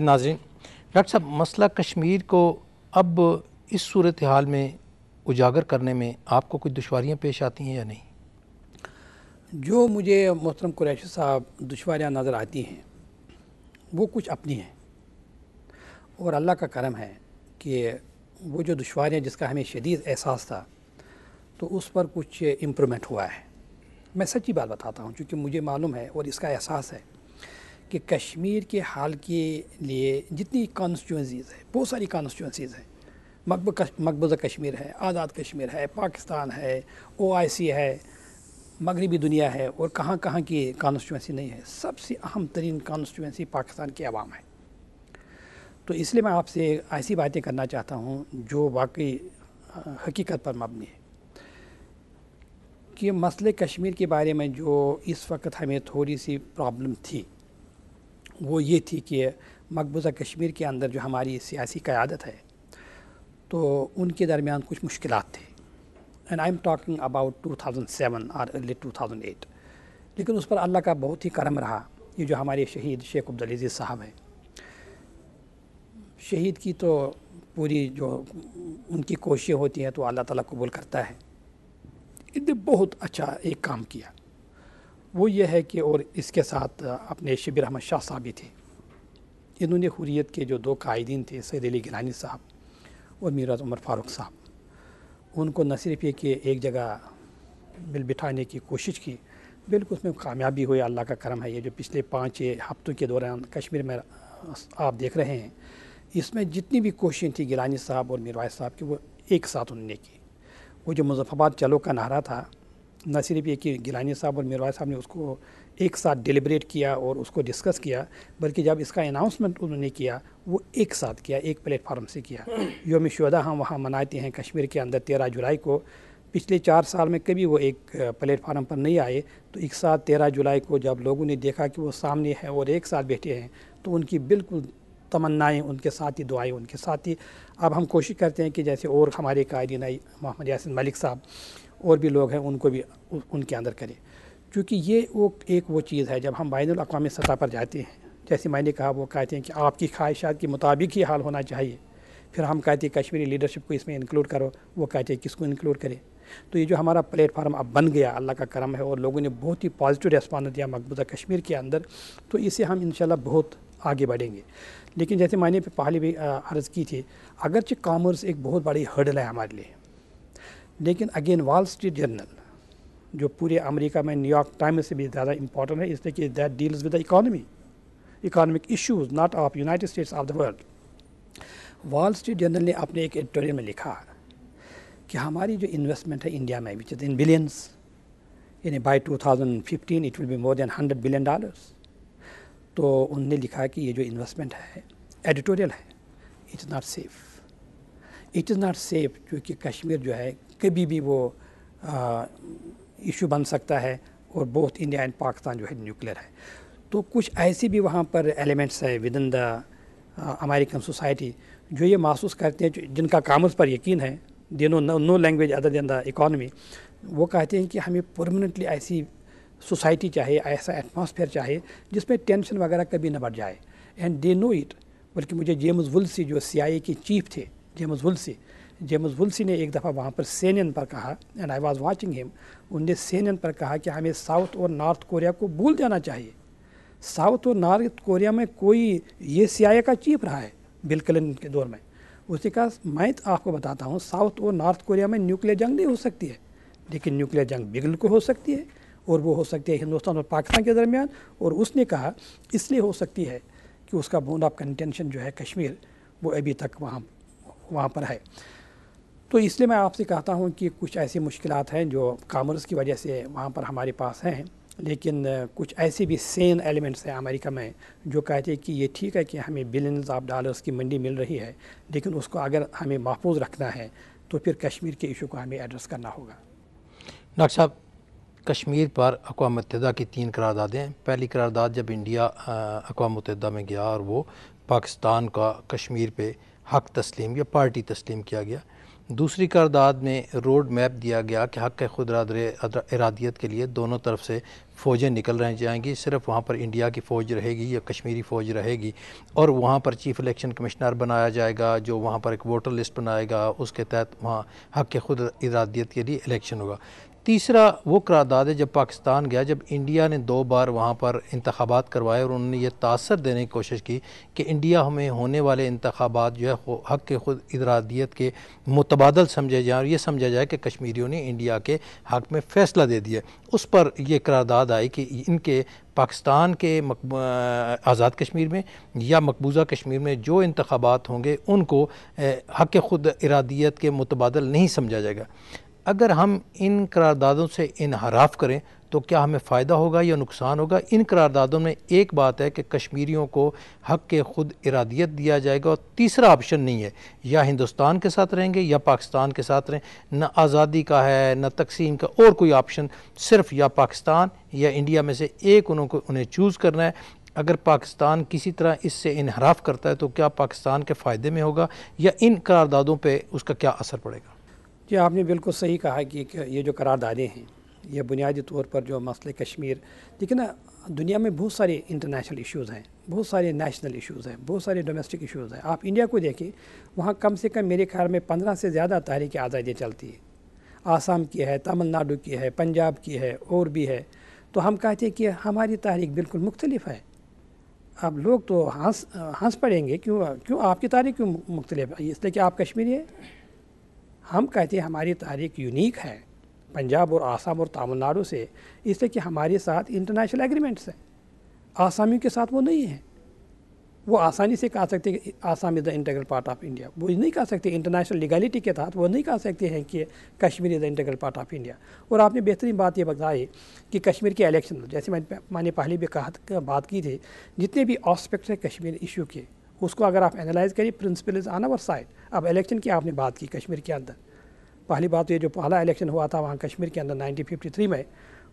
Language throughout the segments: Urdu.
ناظرین، ڈاکٹر صاحب مسئلہ کشمیر کو اب اس صورتحال میں اجاگر کرنے میں آپ کو کوئی دشواریاں پیش آتی ہیں یا نہیں؟ جو مجھے محترم قریشی صاحب دشواریاں نظر آتی ہیں وہ کچھ اپنی ہیں، اور اللہ کا کرم ہے کہ وہ جو دشواریاں جس کا ہمیں شدید احساس تھا تو اس پر کچھ امپرومنٹ ہوا ہے۔ میں سچی بات بتاتا ہوں چونکہ مجھے معلوم ہے اور اس کا احساس ہے کہ کشمیر کے حال کے لیے جتنی کانسٹیٹوئنسیز ہیں، بہت ساری کانسٹیٹوئنسیز ہیں، مقبوضہ کشمیر ہے، آزاد کشمیر ہے، پاکستان ہے، OIC ہے، مغربی دنیا ہے، اور کہاں کہاں کی کانسٹیٹوئنسی نہیں ہے، سب سے اہم ترین کانسٹیٹوئنسی پاکستان کی عوام ہے۔ تو اس لیے میں آپ سے ایسی باتیں کرنا چاہتا ہوں جو واقعی حقیقت پر مبنی ہے کہ مسئلے کشمیر کے بارے میں جو اس وقت ہمیں تھوڑی سی پرابلم تھی وہ یہ تھی کہ مقبوضہ کشمیر کے اندر جو ہماری سیاسی قیادت ہے تو ان کے درمیان کچھ مشکلات تھے، and I am talking about 2007 اور ارلی 2008، لیکن اس پر اللہ کا بہت ہی کرم رہا۔ یہ جو ہمارے شہید شیخ عبدالعزیز صاحب ہیں، شہید کی تو پوری جو ان کی کوششیں ہوتی ہیں تو اللہ تعالیٰ قبول کرتا ہے۔ انہوں نے بہت اچھا ایک کام کیا، وہ یہ ہے کہ اور اس کے ساتھ اپنے شبیر احمد شاہ صاحب بھی تھے۔ انہوں نے حریت کے جو دو قائدین تھے، سید علی گیلانی صاحب اور میرزا عمر فاروق صاحب، ان کو نہ صرف یہ کہ ایک جگہ مل بٹھانے کی کوشش کی، بالکل اس میں کامیابی ہوئی۔ اللہ کا کرم ہے۔ یہ جو پچھلے 5 ہفتوں کے دوران کشمیر میں آپ دیکھ رہے ہیں، اس میں جتنی بھی کوششیں تھیں گیلانی صاحب اور میروائس صاحب کی، وہ ایک ساتھ انہوں نے کی۔ وہ جو مظفر آباد چلو کا نعرہ تھا، نہ صرف یہ کہ گیلانی صاحب اور میروائس صاحب نے اس کو ایک ساتھ ڈیلیبریٹ کیا اور اس کو ڈسکس کیا، بلکہ جب اس کا اناؤنسمنٹ انہوں نے کیا وہ ایک ساتھ کیا، ایک پلیٹ فارم سے کیا۔ یوم شہداء ہم وہاں مناتے ہیں کشمیر کے اندر 13 جولائی کو، پچھلے 4 سال میں کبھی وہ ایک پلیٹ فارم پر نہیں آئے، تو ایک ساتھ 13 جولائی کو جب لوگوں نے دیکھا کہ وہ سامنے ہے اور ایک ساتھ بیٹھے ہیں تو ان کی بالکل تمنائیں ان کے ساتھ ہی، دعائیں ان کے ساتھ ہی۔ اب ہم کوشش کرتے ہیں کہ جیسے اور ہمارے قائدین محمد یاسین ملک صاحب اور بھی لوگ ہیں ان کو بھی ان کے اندر کریں، کیونکہ یہ ایک وہ چیز ہے جب ہم بین الاقوامی سطح پر جاتے ہیں، جیسے میں نے کہا وہ کہتے ہیں کہ آپ کی خواہشات کے مطابق ہی حال ہونا چاہیے، پھر ہم کہتے ہیں کشمیری لیڈرشپ کو اس میں انکلوڈ کرو، وہ کہتے ہیں کس کو انکلوڈ کرے۔ تو یہ جو ہمارا پلیٹ فارم اب بن گیا، اللہ کا کرم ہے، اور لوگوں نے بہت ہی پازیٹیو ریسپانس دیا مقبوضہ کشمیر کے اندر، تو اس سے ہم انشاءاللہ بہت آگے بڑھیں گے۔ لیکن جیسے میں نے پہلے بھی عرض کی تھی، اگرچہ کامرس ایک بہت بڑی ہرڈل ہے ہمارے لیے، لیکن اگین وال اسٹریٹ جرنل جو پورے امریکہ میں نیو یارک ٹائمز سے بھی زیادہ امپورٹنٹ ہے، اس لیے کہ that deals with the economic issues not of United States of the world. Wall Street Journal نے اپنے ایک ایڈیٹوریل میں لکھا کہ ہماری جو انویسٹمنٹ ہے انڈیا میں وچ از ان بلینس، یعنی by 2015 it will be more than $100 billion. تو انہوں نے لکھا کہ یہ جو انویسٹمنٹ ہے، ایڈیٹوریل ہے، it is not safe, it is not safe, کیونکہ کشمیر جو ہے کبھی بھی وہ ایشو بن سکتا ہے، اور بہت انڈیا اینڈ پاکستان جو ہے نیوکلیئر ہے۔ تو کچھ ایسے بھی وہاں پر ایلیمنٹس ہیں with in the American society جو یہ محسوس کرتے ہیں، جن کا کامرس پر یقین ہے، they know language other than the economy, وہ کہتے ہیں کہ ہمیں پرماننٹلی ایسی سوسائٹی چاہیے، ایسا ایٹماسفیئر چاہیے جس میں ٹینشن وغیرہ کبھی نہ بڑھ جائے، اینڈ دے نو اٹ۔ بلکہ مجھے جیمز ولسی جو CIA کے چیف تھے، جیمز ولسی نے ایک دفعہ وہاں پر CNN پر کہا، اینڈ آئی واز واچنگ ہم، انہوں نے CNN پر کہا کہ ہمیں ساؤتھ اور نارتھ کوریا کو بھول جانا چاہیے۔ ساؤتھ اور نارتھ کوریا میں کوئی، یہ CIA کا چیف رہا ہے بل کلنٹن کے دور میں، اس نے کہا میں آپ کو بتاتا ہوں ساؤتھ اور نارتھ کوریا میں نیوکلیئر جنگ نہیں ہو سکتی ہے، لیکن نیوکلیئر جنگ بالکل ہو سکتی ہے، اور وہ ہو سکتی ہے ہندوستان اور پاکستان کے درمیان، اور اس نے کہا اس لیے ہو سکتی ہے کہ اس کا بون آف کنٹینشن جو ہے کشمیر، وہ ابھی تک وہاں پر ہے۔ تو اس لیے میں آپ سے کہتا ہوں کہ کچھ ایسی مشکلات ہیں جو کامرس کی وجہ سے وہاں پر ہمارے پاس ہیں، لیکن کچھ ایسے بھی سین ایلیمنٹس ہیں امریکہ میں جو کہتے ہیں کہ یہ ٹھیک ہے کہ ہمیں بلینز آف ڈالرز کی منڈی مل رہی ہے، لیکن اس کو اگر ہمیں محفوظ رکھنا ہے تو پھر کشمیر کے ایشو کو ہمیں ایڈریس کرنا ہوگا۔ ڈاکٹر صاحب، کشمیر پر اقوام متحدہ کی 3 قراردادیں ہیں۔ پہلی قرارداد جب انڈیا اقوام متحدہ میں گیا اور وہ پاکستان کا کشمیر پہ حق تسلیم یا پارٹی تسلیم کیا گیا، دوسری قرارداد میں روڈ میپ دیا گیا کہ حق خود ارادیت کے لیے دونوں طرف سے فوجیں نکل رہ جائیں گی، صرف وہاں پر انڈیا کی فوج رہے گی یا کشمیری فوج رہے گی، اور وہاں پر چیف الیکشن کمشنر بنایا جائے گا جو وہاں پر ایک ووٹر لسٹ بنائے گا، اس کے تحت وہاں حق خود ارادیت کے لیے الیکشن ہوگا۔ تیسرا وہ قرارداد ہے جب پاکستان گیا، جب انڈیا نے 2 بار وہاں پر انتخابات کروائے اور انہوں نے یہ تاثر دینے کی کوشش کی کہ انڈیا میں ہونے والے انتخابات جو ہے حق خود ارادیت کے متبادل سمجھے جائیں اور یہ سمجھا جائے کہ کشمیریوں نے انڈیا کے حق میں فیصلہ دے دیا۔ اس پر یہ قرارداد آئی کہ ان کے پاکستان کے آزاد کشمیر میں یا مقبوضہ کشمیر میں جو انتخابات ہوں گے ان کو حق خود ارادیت کے متبادل نہیں سمجھا جائے گا۔ اگر ہم ان قراردادوں سے انحراف کریں تو کیا ہمیں فائدہ ہوگا یا نقصان ہوگا؟ ان قراردادوں میں ایک بات ہے کہ کشمیریوں کو حق خود ارادیت دیا جائے گا، اور تیسرا آپشن نہیں ہے، یا ہندوستان کے ساتھ رہیں گے یا پاکستان کے ساتھ رہیں، نہ آزادی کا ہے نہ تقسیم کا اور کوئی آپشن، صرف یا پاکستان یا انڈیا میں سے ایک انہیں چوز کرنا ہے۔ اگر پاکستان کسی طرح اس سے انحراف کرتا ہے تو کیا پاکستان کے فائدے میں ہوگا یا ان قراردادوں پہ اس کا کیا اثر پڑے گا؟ جی آپ نے بالکل صحیح کہا کہ یہ جو قراردادیں ہیں یہ بنیادی طور پر جو مسئلہ کشمیر، دیکھیں نا دنیا میں بہت سارے انٹرنیشنل ایشوز ہیں، بہت سارے نیشنل ایشوز ہیں، بہت سارے ڈومیسٹک ایشوز ہیں۔ آپ انڈیا کو دیکھیں، وہاں کم سے کم میرے خیال میں 15 سے زیادہ تحریک آزادی چلتی ہے۔ آسام کی ہے، تمل ناڈو کی ہے، پنجاب کی ہے اور بھی ہے۔ تو ہم کہتے ہیں کہ ہماری تحریک بالکل مختلف ہے۔ اب لوگ تو ہنس پڑیں گے، کیوں آپ کی تحریک کیوں مختلف ہے؟ اس لیے کہ آپ کشمیری ہیں۔ ہم کہتے ہیں ہماری تحریک یونیک ہے پنجاب اور آسام اور تامل ناڈو سے، اس لیے کہ ہمارے ساتھ انٹرنیشنل ایگریمنٹس ہیں۔ آسامیوں کے ساتھ وہ نہیں ہیں۔ وہ آسانی سے کہہ سکتے کہ Assam is the integral part of India, وہ نہیں کہہ سکتے انٹرنیشنل لیگلٹی کے تحت، وہ نہیں کہہ سکتے ہیں کہ Kashmir is the integral part of India. اور آپ نے بہترین بات یہ بتائی کہ کشمیر کے الیکشن، جیسے میں نے پہلے بھی بات کی تھی، جتنے بھی آسپیکٹس ہیں کشمیر ایشو کے، اس کو اگر آپ انالائز کریں، principle is on our side. اب الیکشن کی آپ نے بات کی کشمیر کے اندر، پہلی بات یہ جو پہلا الیکشن ہوا تھا وہاں کشمیر کے اندر 1953 میں،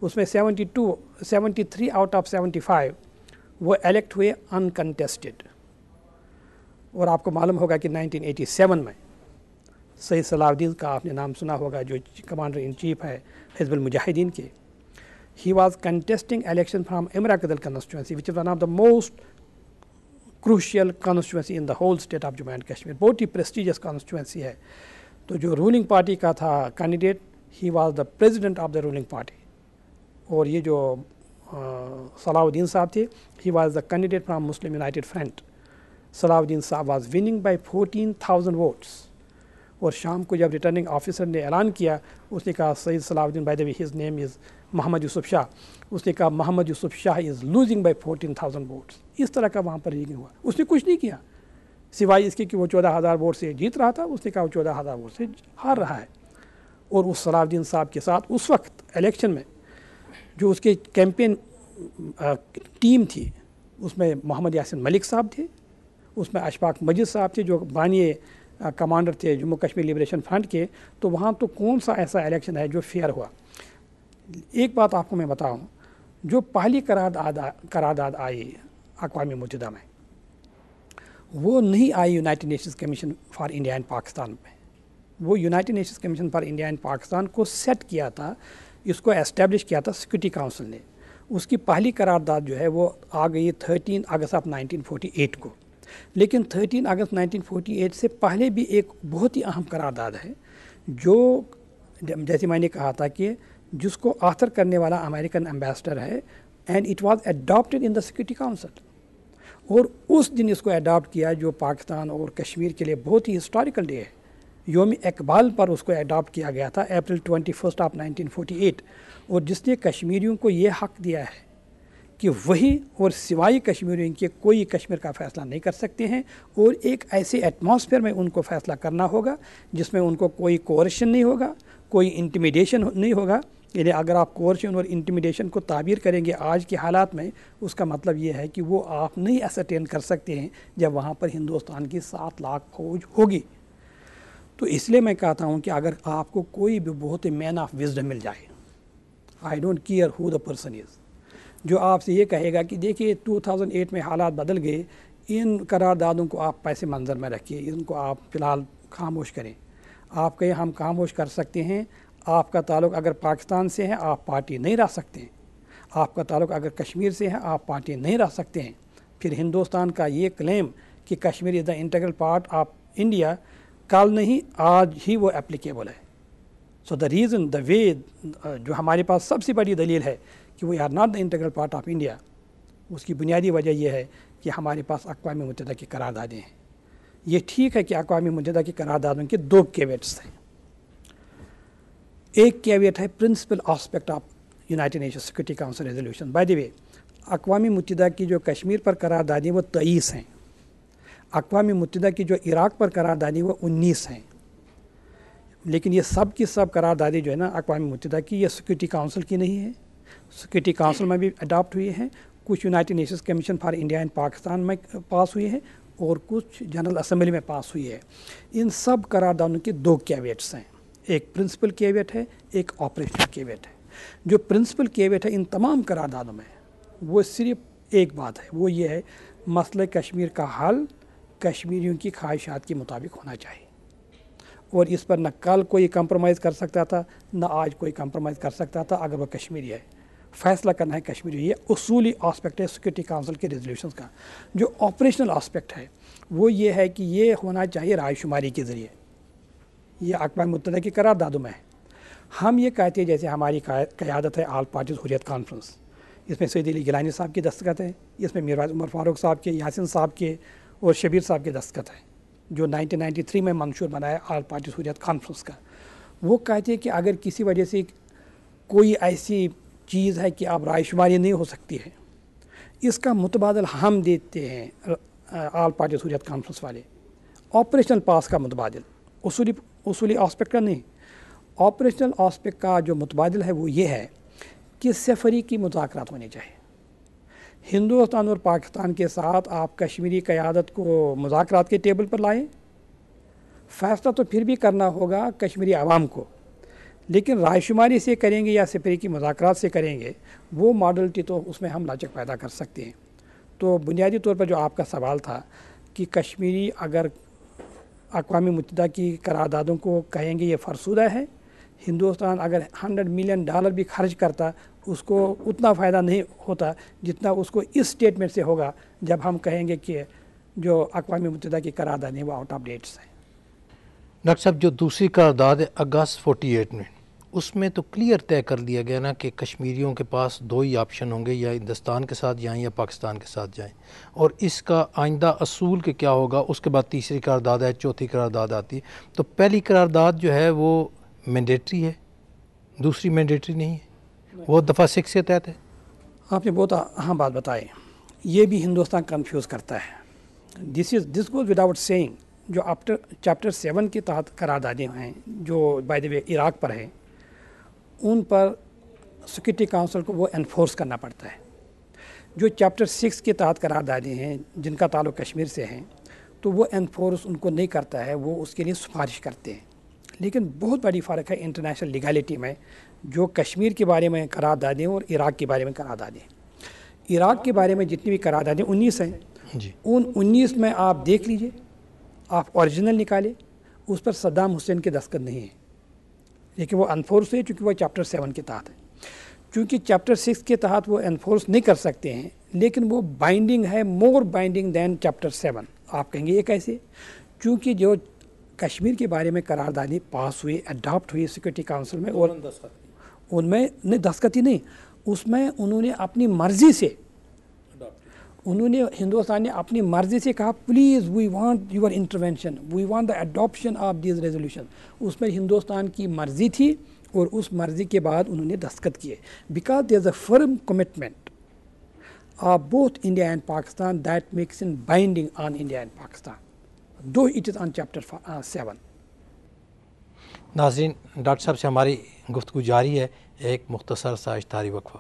اس میں 73 آؤٹ آف 75 وہ الیکٹ ہوئے انکنٹیسٹڈ۔ اور آپ کو معلوم ہوگا کہ 1987 میں سید صلاح الدین کا آپ نے نام سنا ہوگا، جو کمانڈر ان چیف ہے حزب المجاہدین کے، he was contesting election from امراکدل کنسٹیچوئنسی which is one of the most crucial constituency in the whole state of Jammu and Kashmir، بہت ہی پریسٹیجس کانسٹیچوئنسی ہے۔ تو جو رولنگ پارٹی کا تھا candidate, he was the president of the ruling party, اور یہ جو صلاح الدین صاحب تھے، he was the candidate from Muslim United front. صلاح الدین صاحب واز وننگ بائی 14,000 ووٹس، اور شام کو جب ریٹرننگ آفیسر نے اعلان کیا، اس نے کہا سید صلاح الدین، by the way his name از محمد یوسف شاہ، اس نے کہا محمد یوسف شاہ از لوزنگ بائی 14,000 ووٹس۔ اس طرح کا وہاں پر ریگنگ ہوا۔ اس نے کچھ نہیں کیا سوائے اس کے کہ وہ 14,000 ووٹ سے جیت رہا تھا، اس نے کہا وہ 14,000 ووٹ سے ہار رہا ہے۔ اور اس صلاح الدین صاحب کے ساتھ اس وقت الیکشن میں جو اس کے کیمپین ٹیم تھی، اس میں محمد یاسین ملک صاحب تھے، اس میں اشفاق مجید صاحب تھے جو بانی کمانڈر تھے جموں کشمیر لبریشن فرنٹ کے۔ تو وہاں تو کون سا ایسا الیکشن ہے جو فیئر ہوا؟ ایک بات آپ کو میں بتاؤں، جو پہلی قرارداد آئی اقوام متحدہ میں، وہ نہیں آئی United Nations Commission for India and Pakistan میں۔ وہ United Nations Commission for India and Pakistan کو سیٹ کیا تھا، اس کو اسٹیبلش کیا تھا سیکورٹی کونسل نے۔ اس کی پہلی قرارداد جو ہے وہ آ گئی 13 اگست آف 1948 کو، لیکن 13 اگست 1948 سے پہلے بھی ایک بہت ہی اہم قرارداد ہے، جو جیسے میں نے کہا تھا کہ جس کو آتھر کرنے والا امریکن ایمبیسڈر ہے، and it was adopted in the security council. اور اس دن اس کو اڈاپٹ کیا جو پاکستان اور کشمیر کے لیے بہت ہی ہسٹوریکل ڈے ہے، یوم اقبال پر اس کو اڈاپٹ کیا گیا تھا اپریل 21 آف 1948، اور جس نے کشمیریوں کو یہ حق دیا ہے کہ وہی اور سوائے کشمیریوں کے کوئی کشمیر کا فیصلہ نہیں کر سکتے ہیں، اور ایک ایسے ایٹماسفیئر میں ان کو فیصلہ کرنا ہوگا جس میں ان کو کوئی کوئرشن نہیں ہوگا، کوئی انٹیمیڈیشن نہیں ہوگا۔ یعنی اگر آپ کورشن اور انٹیمیڈیشن کو تعبیر کریں گے آج کے حالات میں، اس کا مطلب یہ ہے کہ وہ آپ نہیں اسرٹین کر سکتے ہیں جب وہاں پر ہندوستان کی 7 لاکھ فوج ہوگی۔ تو اس لیے میں کہتا ہوں کہ اگر آپ کو کوئی بھی بہت مین آف وزڈم مل جائے، I don't care who the person is, جو آپ سے یہ کہے گا کہ دیکھیے 2008 میں حالات بدل گئے، ان قراردادوں کو آپ پیسے منظر میں رکھیے، ان کو آپ فی الحال خاموش کریں۔ آپ کہیں ہم خاموش کر سکتے ہیں، آپ کا تعلق اگر پاکستان سے ہے آپ پارٹی نہیں رکھ سکتے ہیں، آپ کا تعلق اگر کشمیر سے ہے آپ پارٹی نہیں رکھ سکتے ہیں۔ پھر ہندوستان کا یہ کلیم کہ Kashmir is the integral part of India کل نہیں آج ہی وہ اپلیکیبل ہے۔ سو دا ریزن دا وے جو ہمارے پاس سب سے بڑی دلیل ہے کہ we are not the integral part of India, اس کی بنیادی وجہ یہ ہے کہ ہمارے پاس اقوام متحدہ کی قراردادیں ہیں۔ یہ ٹھیک ہے کہ اقوام متحدہ کی قراردادوں کے دو کیویٹس ہیں۔ ایک کیویٹ ہے principal aspect of United Nation Security Council resolution. By the way اقوام متحدہ کی جو کشمیر پر قراردادیں وہ 23 ہیں، اقوام متحدہ کی جو عراق پر قراردادیں وہ 19 ہیں، لیکن یہ سب کی سب قراردادیں جو ہے نا اقوام متحدہ کی، یہ سیکورٹی کاؤنسل کی نہیں ہے، سیکورٹی کاؤنسل میں بھی اڈاپٹ ہوئی ہیں، کچھ United Nations Commission for India and Pakistan میں پاس ہوئی ہے اور کچھ جنرل اسمبلی میں پاس ہوئی ہے۔ ان سب قراردادوں کے دو کیویٹس ہیں، ایک پرنسپل کیویٹ ہے، ایک آپریشنل کیویٹ ہے۔ جو پرنسپل کیویٹ ہے ان تمام قراردادوں میں وہ صرف ایک بات ہے، وہ یہ ہے مسئلہ کشمیر کا حل کشمیریوں کی خواہشات کے مطابق ہونا چاہیے، اور اس پر نہ کل کوئی کمپرومائز کر سکتا تھا نہ آج کوئی کمپرومائز کر سکتا تھا اگر وہ کشمیری ہے۔ فیصلہ کرنا ہے کشمیری، یہ اصولی آسپیکٹ ہے سیکورٹی کاؤنسل کے ریزولوشنز کا۔ جو آپریشنل آسپیکٹ ہے وہ یہ ہے کہ یہ ہونا چاہیے رائے شماری کے ذریعے، یہ اقوام متحدہ کی قراردادوں میں ہے۔ ہم یہ کہتے ہیں جیسے ہماری قیادت ہے آل پارٹیز حریت کانفرنس، اس میں سید علی گیلانی صاحب کی دستخط ہے، اس میں میرواز عمر فاروق صاحب کے، یاسین صاحب کے اور شبیر صاحب کے دستخط ہے، جو 1993 میں منشور بنایا آل پارٹیز حریت کانفرنس کا۔ وہ کہتے ہیں کہ اگر کسی وجہ سے کوئی ایسی چیز ہے کہ اب رائے شماری نہیں ہو سکتی ہے، اس کا متبادل ہم دیتے ہیں آل پارٹیز حریت کانفرنس والے، آپریشنل پاس کا متبادل، اصولی آسپیکٹ کا نہیں۔ آپریشنل آسپیکٹ کا جو متبادل ہے وہ یہ ہے کہ سفری کی مذاکرات ہونے چاہیے۔ ہندوستان اور پاکستان کے ساتھ آپ کشمیری قیادت کو مذاکرات کے ٹیبل پر لائیں، فیصلہ تو پھر بھی کرنا ہوگا کشمیری عوام کو، لیکن رائے شماری سے کریں گے یا سفری کی مذاکرات سے کریں گے وہ ماڈلٹی تو اس میں ہم لاچک پیدا کر سکتے ہیں۔ تو بنیادی طور پر جو آپ کا سوال تھا کہ کشمیری اگر اقوام متحدہ کی قراردادوں کو کہیں گے یہ فرسودہ ہے، ہندوستان اگر $100 ملین بھی خرچ کرتا اس کو اتنا فائدہ نہیں ہوتا جتنا اس کو اس اسٹیٹمنٹ سے ہوگا جب ہم کہیں گے کہ جو اقوام متحدہ کی قرارداد ہیں وہ آؤٹ آف ڈیٹس ہیں۔ ڈاکٹر صاحب جو دوسری قرارداد ہے اگست 48 میں، اس میں تو کلیئر طے کر دیا گیا نا کہ کشمیریوں کے پاس دو ہی آپشن ہوں گے، یا ہندوستان کے ساتھ جائیں یا پاکستان کے ساتھ جائیں، اور اس کا آئندہ اصول کہ کیا ہوگا اس کے بعد تیسری قرارداد ہے، چوتھی قرارداد آتی ہے۔ تو پہلی قرارداد جو ہے وہ مینڈیٹری ہے، دوسری مینڈیٹری نہیں ہے، وہ دفعہ 6 سے تحت ہے۔ آپ نے بہت اہم بات بتائی، یہ بھی ہندوستان کنفیوز کرتا ہے۔ دس گوز وداؤٹ سیئنگ، جو چیپٹر 7 کے تحت قراردادیں ہیں جو بائی دی وے عراق پر ہیں، ان پر سیکورٹی کاؤنسل کو وہ انفورس کرنا پڑتا ہے۔ جو چیپٹر 6 کے تحت قراردادیں ہیں جن کا تعلق کشمیر سے ہیں تو وہ انفورس ان کو نہیں کرتا ہے، وہ اس کے لیے سفارش کرتے ہیں۔ لیکن بہت بڑی فرق ہے انٹرنیشنل لیگالٹی میں، جو کشمیر کے بارے میں قراردادیں اور عراق کے بارے میں قراردادیں۔ عراق کے بارے میں جتنی بھی قراردادیں 19 ہیں، جی، ان 19 میں آپ دیکھ لیجئے، آپ اوریجنل نکالیں، اس پر صدام حسین کے دستخط نہیں ہیں، لیکن وہ انفورس ہوئے چونکہ وہ چیپٹر 7 کے تحت ہے۔ چونکہ چیپٹر 6 کے تحت وہ انفورس نہیں کر سکتے ہیں، لیکن وہ بائنڈنگ ہے، مور بائنڈنگ دین چیپٹر 7۔ آپ کہیں گے یہ کیسے؟ چونکہ جو کشمیر کے بارے میں قراردادیں پاس ہوئی، اڈاپٹ ہوئی سیکورٹی کاؤنسل میں، اور ان میں نہیں دستخط ہی نہیں، اس میں انہوں نے اپنی مرضی سے، انہوں نے ہندوستان نے اپنی مرضی سے کہا please we want your intervention, we want the adoption of these resolution. اس میں ہندوستان کی مرضی تھی اور اس مرضی کے بعد انہوں نے دستخط کیے، because there is a firm commitment of both India and Pakistan that makes in binding on India and Pakistan, though it is on chapter 7۔ ناظرین، ڈاکٹر صاحب سے ہماری گفتگو جاری ہے، ایک مختصر سا اشتہاری وقفہ۔